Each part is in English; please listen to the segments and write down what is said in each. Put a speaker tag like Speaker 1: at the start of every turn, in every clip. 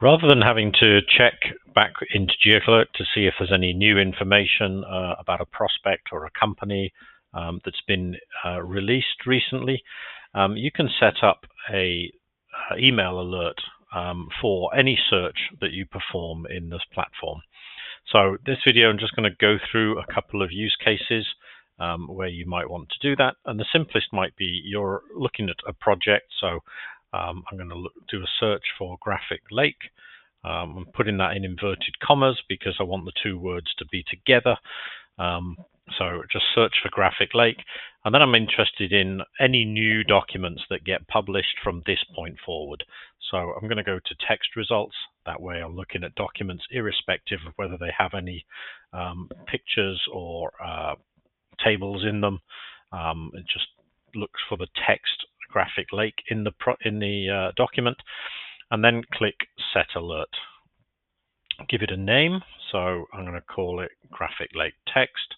Speaker 1: Rather than having to check back into GeoClerk to see if there's any new information about a prospect or a company that's been released recently, you can set up a email alert for any search that you perform in this platform. So this video, I'm just going to go through a couple of use cases where you might want to do that. And the simplest might be you're looking at a project. So I'm going to do a search for graphic lake. I'm putting that in inverted commas because I want the two words to be together. So just search for graphic lake. And then I'm interested in any new documents that get published from this point forward. So I'm going to go to text results. That way I'm looking at documents irrespective of whether they have any pictures or tables in them. It just looks for the text graphic lake in the document, and then click set alert. Give it a name. So I'm going to call it graphic lake text.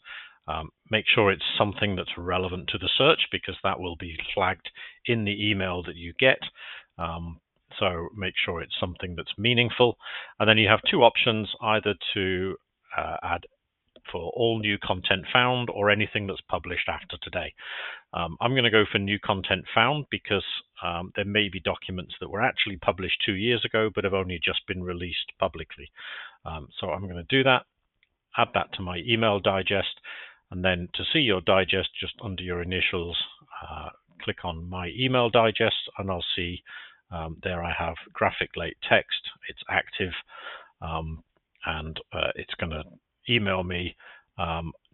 Speaker 1: Make sure it's something that's relevant to the search because that will be flagged in the email that you get. So make sure it's something that's meaningful. And then you have two options, either to add for all new content found or anything that's published after today. I'm going to go for new content found because there may be documents that were actually published 2 years ago but have only just been released publicly. So I'm going to do that, add that to my email digest, and then to see your digest, just under your initials, click on my email digest, and I'll see there I have graphic lake text. It's active, and it's going to email me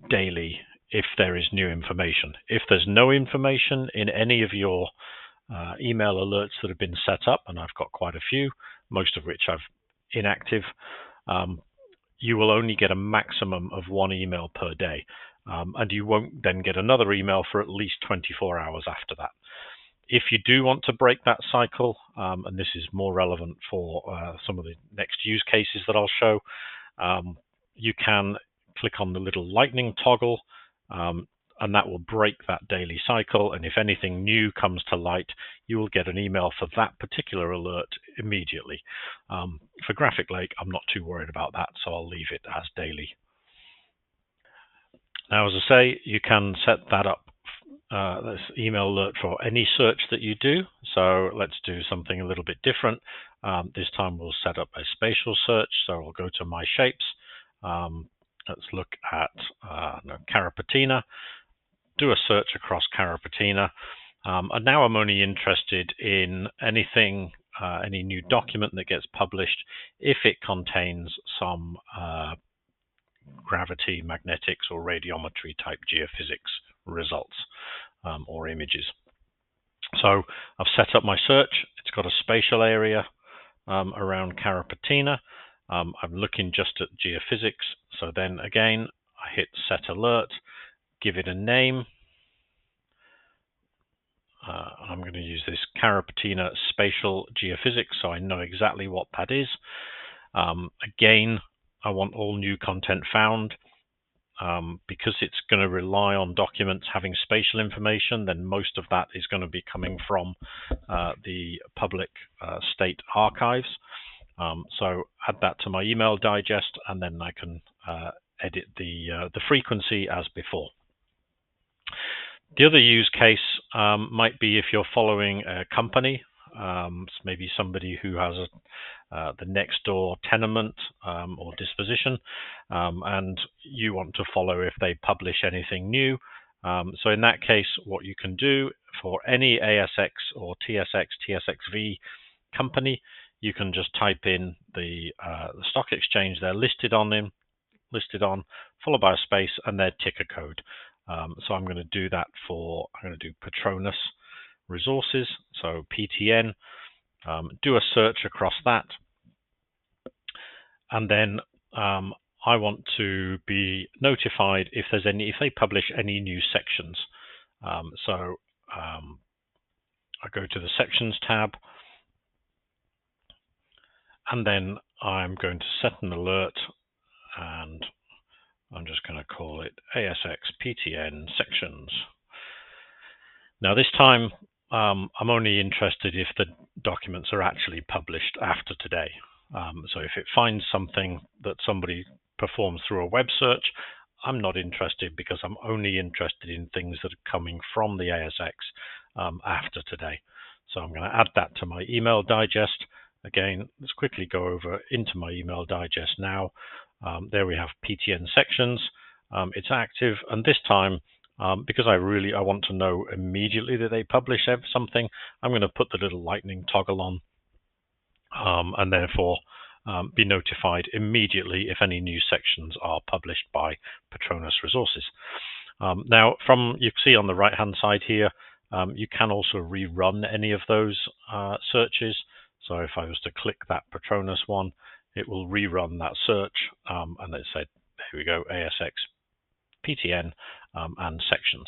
Speaker 1: daily if there is new information. If there's no information in any of your email alerts that have been set up, and I've got quite a few, most of which I've inactive, you will only get a maximum of one email per day, and you won't then get another email for at least 24 hours after that. If you do want to break that cycle, and this is more relevant for some of the next use cases that I'll show, you can click on the little lightning toggle, and that will break that daily cycle. And if anything new comes to light, you will get an email for that particular alert immediately. For graphic lake, I'm not too worried about that, so I'll leave it as daily. Now, as I say, you can set that up, this email alert, for any search that you do. So let's do something a little bit different. This time we'll set up a spatial search. So I'll go to my shapes. Let's look at Carapatina, do a search across Carapatina, and now I'm only interested in anything, any new document that gets published if it contains some gravity, magnetics, or radiometry type geophysics results or images. So I've set up my search. It's got a spatial area around Carapatina. I'm looking just at geophysics. So then again, I hit set alert, give it a name. I'm going to use this Carapatina spatial geophysics, so I know exactly what that is. Again, I want all new content found. Because it's going to rely on documents having spatial information, then most of that is going to be coming from the public state archives. So add that to my email digest, and then I can edit the frequency as before. The other use case might be if you're following a company, maybe somebody who has the next door tenement or disposition, and you want to follow if they publish anything new. So in that case, what you can do for any ASX or TSX, TSXV company, you can just type in the stock exchange they're listed on, followed by a space and their ticker code. So I'm going to do that I'm going to do Petronas Resources, so PTN, do a search across that. And then I want to be notified if they publish any new sections. So I go to the Sections tab, and then I'm going to set an alert, and I'm just going to call it ASX PTN Sections. Now this time I'm only interested if the documents are actually published after today. So if it finds something that somebody performs through a web search, I'm not interested, because I'm only interested in things that are coming from the ASX after today. So I'm going to add that to my email digest. Again, let's quickly go over into my email digest now. There we have PTN sections. It's active, and this time, because I want to know immediately that they publish something, I'm going to put the little lightning toggle on, and therefore be notified immediately if any new sections are published by Petronas Resources. Now, you see on the right hand side here, you can also rerun any of those searches. So if I was to click that Petronas one, it will rerun that search, and it said, here we go, ASX, PTN, and sections.